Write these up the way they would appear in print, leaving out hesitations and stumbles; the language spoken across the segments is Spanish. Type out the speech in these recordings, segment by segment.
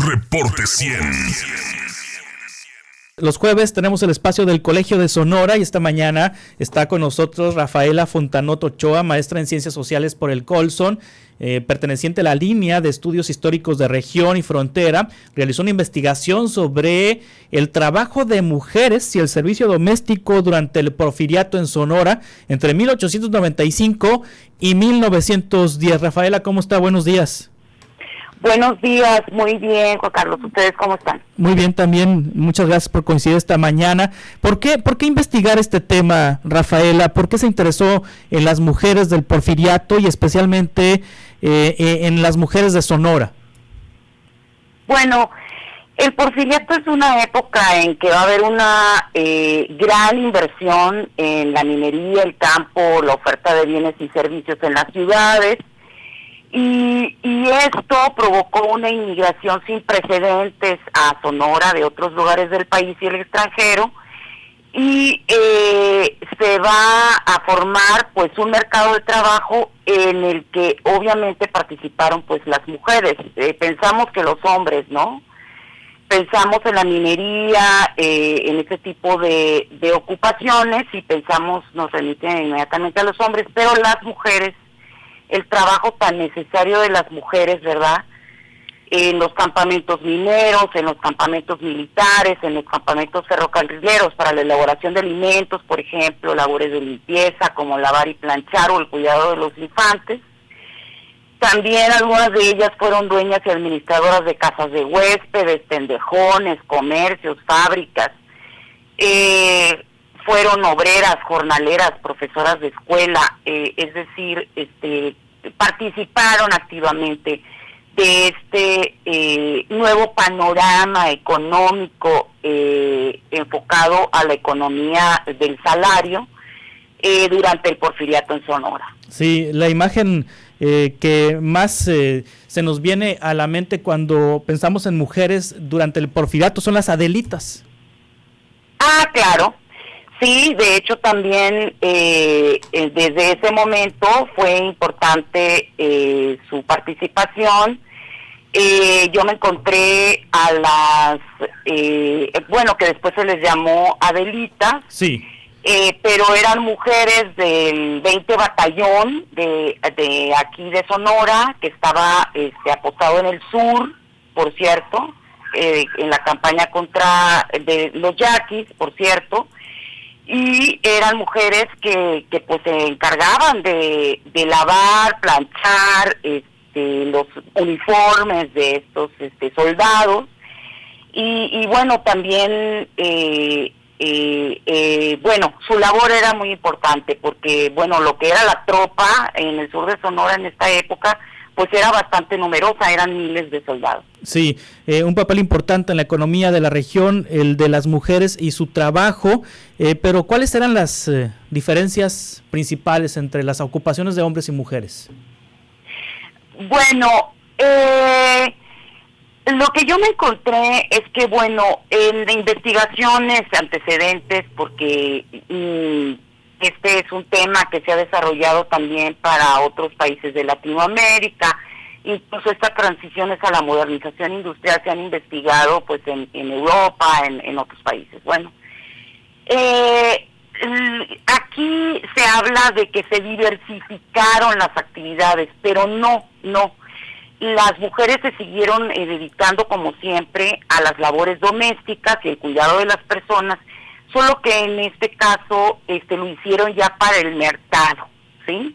Reporte 100. Los jueves tenemos el espacio del Colegio de Sonora y esta mañana está con nosotros Rafaela Fontanot Ochoa, maestra en Ciencias Sociales por el Colson, perteneciente a la línea de estudios históricos de región y frontera. Realizó una investigación sobre el trabajo de mujeres y el servicio doméstico durante el Porfiriato en Sonora entre 1895 y 1910. Rafaela, ¿cómo está? Buenos días. Buenos días, muy bien, Juan Carlos. ¿Ustedes cómo están? Muy bien también, muchas gracias por coincidir esta mañana. ¿Por qué investigar este tema, Rafaela? ¿Por qué se interesó en las mujeres del Porfiriato y especialmente en las mujeres de Sonora? Bueno, el Porfiriato es una época en que va a haber una gran inversión en la minería, el campo, la oferta de bienes y servicios en las ciudades. Y esto provocó una inmigración sin precedentes a Sonora de otros lugares del país y el extranjero, y se va a formar pues un mercado de trabajo en el que obviamente participaron pues las mujeres. Pensamos que los hombres, ¿no? Pensamos en la minería, en ese tipo de ocupaciones, y pensamos, nos remiten inmediatamente a los hombres, pero las mujeres, el trabajo tan necesario de las mujeres, ¿verdad? En los campamentos mineros, en los campamentos militares, en los campamentos ferrocarrileros para la elaboración de alimentos, por ejemplo, labores de limpieza como lavar y planchar o el cuidado de los infantes. También algunas de ellas fueron dueñas y administradoras de casas de huéspedes, tendejones, comercios, fábricas. Fueron obreras, jornaleras, profesoras de escuela, es decir, participaron activamente de este nuevo panorama económico enfocado a la economía del salario durante el Porfiriato en Sonora. Sí, la imagen que más se nos viene a la mente cuando pensamos en mujeres durante el Porfiriato son las Adelitas. Ah, claro. Sí, de hecho también desde ese momento fue importante su participación. Yo me encontré a las, que después se les llamó Adelitas, sí, pero eran mujeres del 20 Batallón de aquí de Sonora, que estaba apostado en el sur, por cierto, en la campaña contra de los yaquis, por cierto. Y eran mujeres que pues se encargaban de lavar, planchar los uniformes de estos soldados, y bueno, también su labor era muy importante porque bueno, lo que era la tropa en el sur de Sonora en esta época pues era bastante numerosa, eran miles de soldados. Sí, un papel importante en la economía de la región, el de las mujeres y su trabajo, pero ¿cuáles eran las diferencias principales entre las ocupaciones de hombres y mujeres? Bueno, lo que yo me encontré es que, bueno, en investigaciones antecedentes, porque este es un tema que se ha desarrollado también para otros países de Latinoamérica, incluso estas transiciones a la modernización industrial se han investigado pues en Europa, en otros países. Bueno, aquí se habla de que se diversificaron las actividades, pero no. Las mujeres se siguieron dedicando como siempre a las labores domésticas y el cuidado de las personas, solo que en este caso lo hicieron ya para el mercado, ¿sí?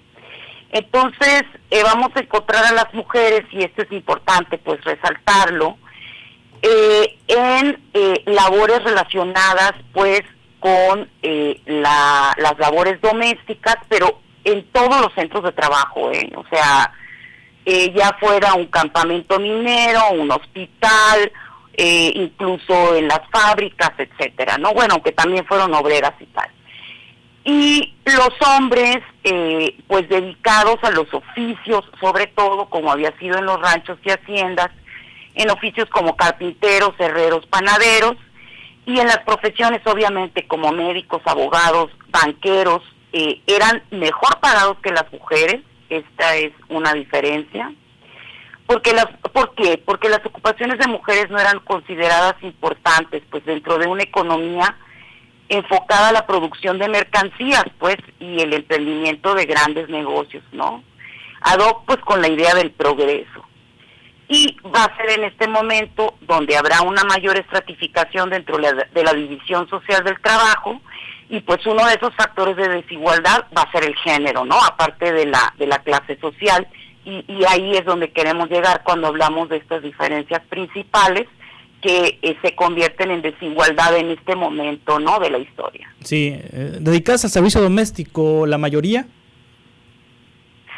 Entonces vamos a encontrar a las mujeres, y esto es importante pues resaltarlo, en labores relacionadas pues con las labores domésticas, pero en todos los centros de trabajo, o sea, ya fuera un campamento minero, un hospital, incluso en las fábricas, etcétera, ¿no? Bueno, que también fueron obreras y tal. Y los hombres, pues dedicados a los oficios, sobre todo, como había sido en los ranchos y haciendas, en oficios como carpinteros, herreros, panaderos, y en las profesiones, obviamente, como médicos, abogados, banqueros, eran mejor pagados que las mujeres. Esta es una diferencia. ¿Por qué? Porque las ocupaciones de mujeres no eran consideradas importantes, pues dentro de una economía enfocada a la producción de mercancías, pues, y el emprendimiento de grandes negocios, ¿no? Ad hoc, pues, con la idea del progreso. Y va a ser en este momento donde habrá una mayor estratificación dentro de la división social del trabajo, y pues uno de esos factores de desigualdad va a ser el género, ¿no? Aparte de la clase social, y ahí es donde queremos llegar cuando hablamos de estas diferencias principales que se convierten en desigualdad en este momento, ¿no?, de la historia. Sí, dedicadas al servicio doméstico, la mayoría.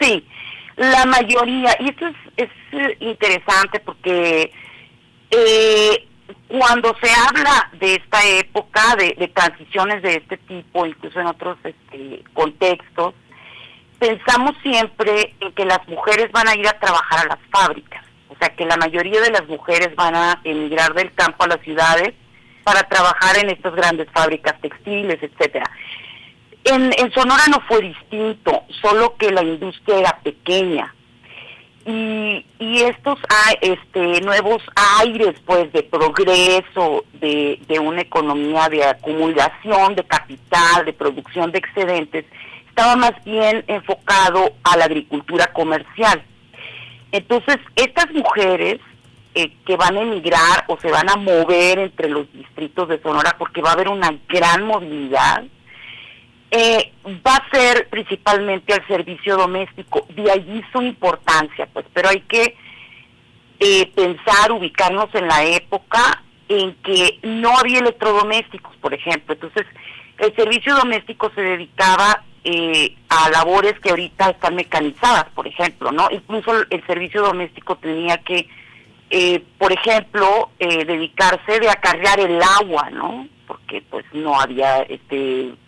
Sí, la mayoría, y esto es interesante porque cuando se habla de esta época, de transiciones de este tipo, incluso en otros contextos, pensamos siempre en que las mujeres van a ir a trabajar a las fábricas, o sea que la mayoría de las mujeres van a emigrar del campo a las ciudades para trabajar en estas grandes fábricas textiles, etcétera. En Sonora no fue distinto, solo que la industria era pequeña. Y estos nuevos aires, pues, de progreso, de una economía de acumulación de capital, de producción de excedentes, estaba más bien enfocado a la agricultura comercial. Entonces, estas mujeres que van a emigrar o se van a mover entre los distritos de Sonora, porque va a haber una gran movilidad, va a ser principalmente al servicio doméstico, de allí su importancia, pues, pero hay que pensar, ubicarnos en la época en que no había electrodomésticos, por ejemplo. Entonces, el servicio doméstico se dedicaba a labores que ahorita están mecanizadas, por ejemplo, ¿no? Incluso el servicio doméstico tenía que, por ejemplo, dedicarse de acarrear el agua, ¿no? Porque pues no había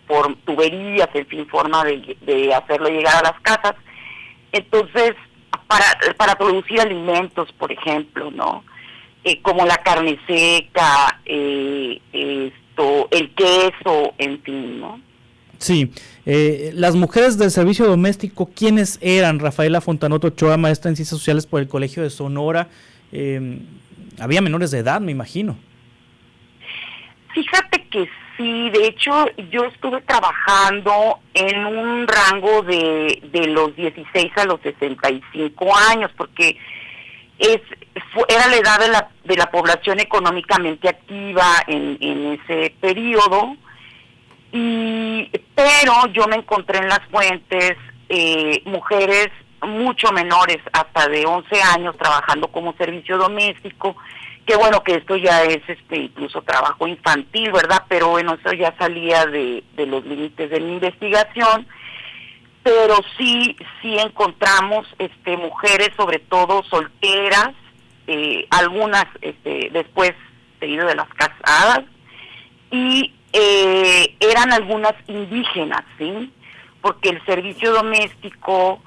por tuberías, en fin, forma de hacerlo llegar a las casas. Entonces, para producir alimentos, por ejemplo, ¿no? Como la carne seca, el queso, en fin, ¿no? Sí, las mujeres del servicio doméstico, ¿quiénes eran? Rafaela Fontanoto Ochoa, maestra en Ciencias Sociales por el Colegio de Sonora. Había menores de edad, me imagino. Fíjate que sí, de hecho yo estuve trabajando en un rango de los 16 a los 65 años, porque era la edad de la población económicamente activa en ese periodo, pero yo me encontré en las fuentes mujeres mucho menores, hasta de 11 años, trabajando como servicio doméstico. Que bueno, que esto ya es incluso trabajo infantil, ¿verdad? Pero bueno, eso ya salía de los límites de mi investigación. Pero sí encontramos mujeres, sobre todo solteras, algunas después seguido de las casadas, y eran algunas indígenas, ¿sí? Porque el servicio doméstico,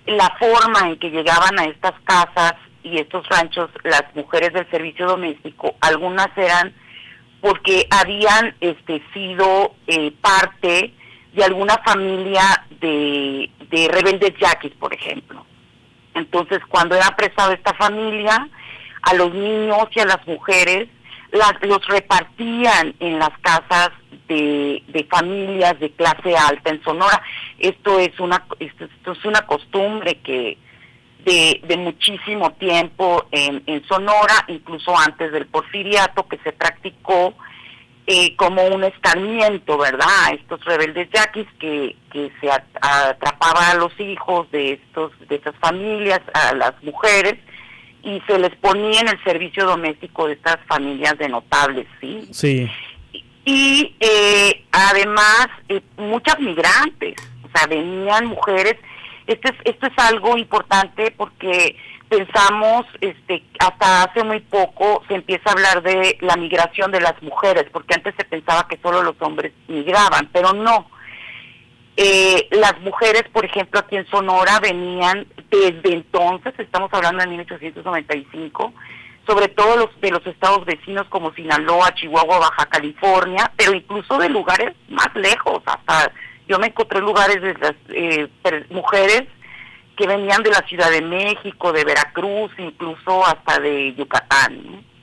la forma en que llegaban a estas casas y estos ranchos, las mujeres del servicio doméstico, algunas eran porque habían sido parte de alguna familia de rebeldes yaquis, por ejemplo. Entonces, cuando era apresada esta familia, a los niños y a las mujeres los repartían en las casas de familias de clase alta en Sonora. Esto es una costumbre que de muchísimo tiempo en Sonora, incluso antes del porfiriato, que se practicó como un escarmiento, ¿verdad? A estos rebeldes yaquis que se atrapaba a los hijos de estas familias, a las mujeres, y se les ponía en el servicio doméstico de estas familias de notables, ¿sí? Sí. Y además muchas migrantes, o sea, venían mujeres. Esto es algo importante porque pensamos, hasta hace muy poco se empieza a hablar de la migración de las mujeres, porque antes se pensaba que solo los hombres migraban, pero no. Las mujeres, por ejemplo, aquí en Sonora venían desde entonces, estamos hablando de 1895, sobre todo de los estados vecinos como Sinaloa, Chihuahua, Baja California, pero incluso de lugares más lejos. Hasta yo me encontré lugares de las mujeres que venían de la Ciudad de México, de Veracruz, incluso hasta de Yucatán, ¿no?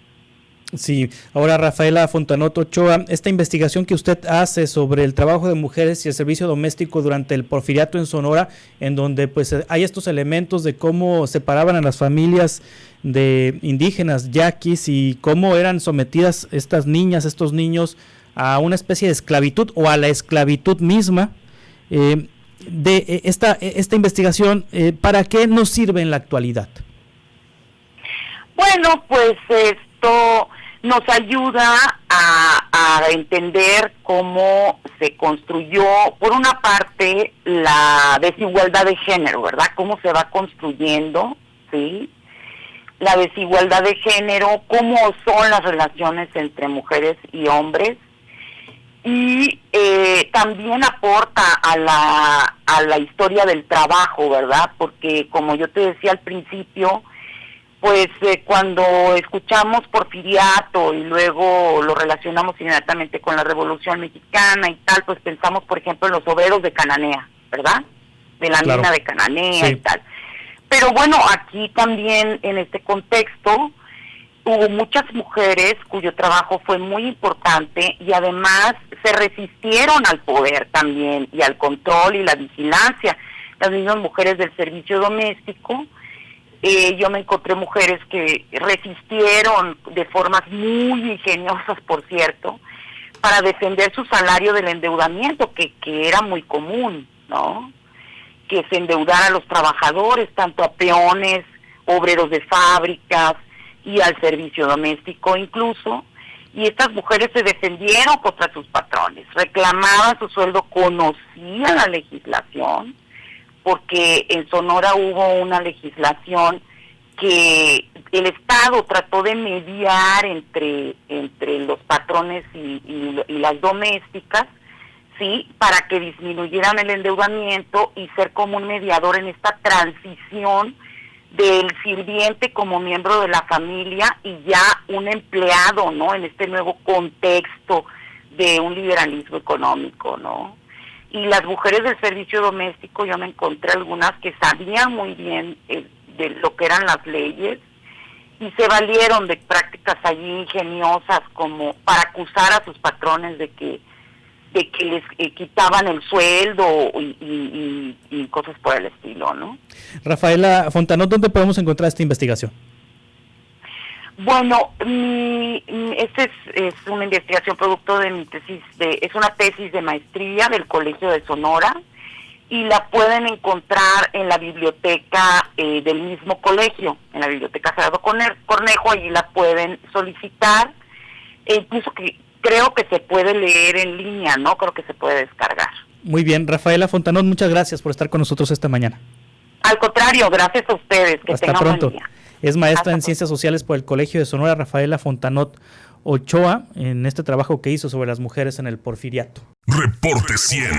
Sí, ahora Rafaela Fontanot Ochoa, esta investigación que usted hace sobre el trabajo de mujeres y el servicio doméstico durante el Porfiriato en Sonora, en donde pues hay estos elementos de cómo separaban a las familias de indígenas, yaquis, y cómo eran sometidas estas niñas, estos niños a una especie de esclavitud o a la esclavitud misma. Esta investigación, ¿para qué nos sirve en la actualidad? Bueno, pues esto nos ayuda a entender cómo se construyó, por una parte, la desigualdad de género, ¿verdad? Cómo se va construyendo, ¿sí? La desigualdad de género, cómo son las relaciones entre mujeres y hombres, y también aporta a la historia del trabajo, ¿verdad? Porque como yo te decía al principio, pues cuando escuchamos Porfiriato y luego lo relacionamos inmediatamente con la Revolución Mexicana y tal, pues pensamos, por ejemplo, en los obreros de Cananea, ¿verdad? De la mina de Cananea, sí, y tal. Pero bueno, aquí también en este contexto hubo muchas mujeres cuyo trabajo fue muy importante y además se resistieron al poder también y al control y la vigilancia. Las mismas mujeres del servicio doméstico, yo me encontré mujeres que resistieron de formas muy ingeniosas, por cierto, para defender su salario del endeudamiento, que era muy común, ¿no? Que se endeudara a los trabajadores, tanto a peones, obreros de fábricas y al servicio doméstico incluso, y estas mujeres se defendieron contra sus patrones, reclamaban su sueldo, conocían la legislación, porque en Sonora hubo una legislación que el Estado trató de mediar entre los patrones y las domésticas, sí, para que disminuyeran el endeudamiento y ser como un mediador en esta transición del sirviente como miembro de la familia y ya un empleado, ¿no? En este nuevo contexto de un liberalismo económico, ¿no? Y las mujeres del servicio doméstico, yo me encontré algunas que sabían muy bien de lo que eran las leyes y se valieron de prácticas allí ingeniosas como para acusar a sus patrones de que les quitaban el sueldo y cosas por el estilo, ¿no? Rafaela Fontanot, ¿dónde podemos encontrar esta investigación? Bueno, esta es una investigación producto de mi tesis, es una tesis de maestría del Colegio de Sonora y la pueden encontrar en la biblioteca del mismo colegio, en la biblioteca Gerardo Cornejo, allí la pueden solicitar, e incluso que creo que se puede leer en línea, ¿no? Creo que se puede descargar. Muy bien, Rafaela Fontanot, muchas gracias por estar con nosotros esta mañana. Al contrario, gracias a ustedes. Que hasta pronto. Buen día. Es maestra en Ciencias Sociales por el Colegio de Sonora, Rafaela Fontanot Ochoa, en este trabajo que hizo sobre las mujeres en el Porfiriato. Reporte 100.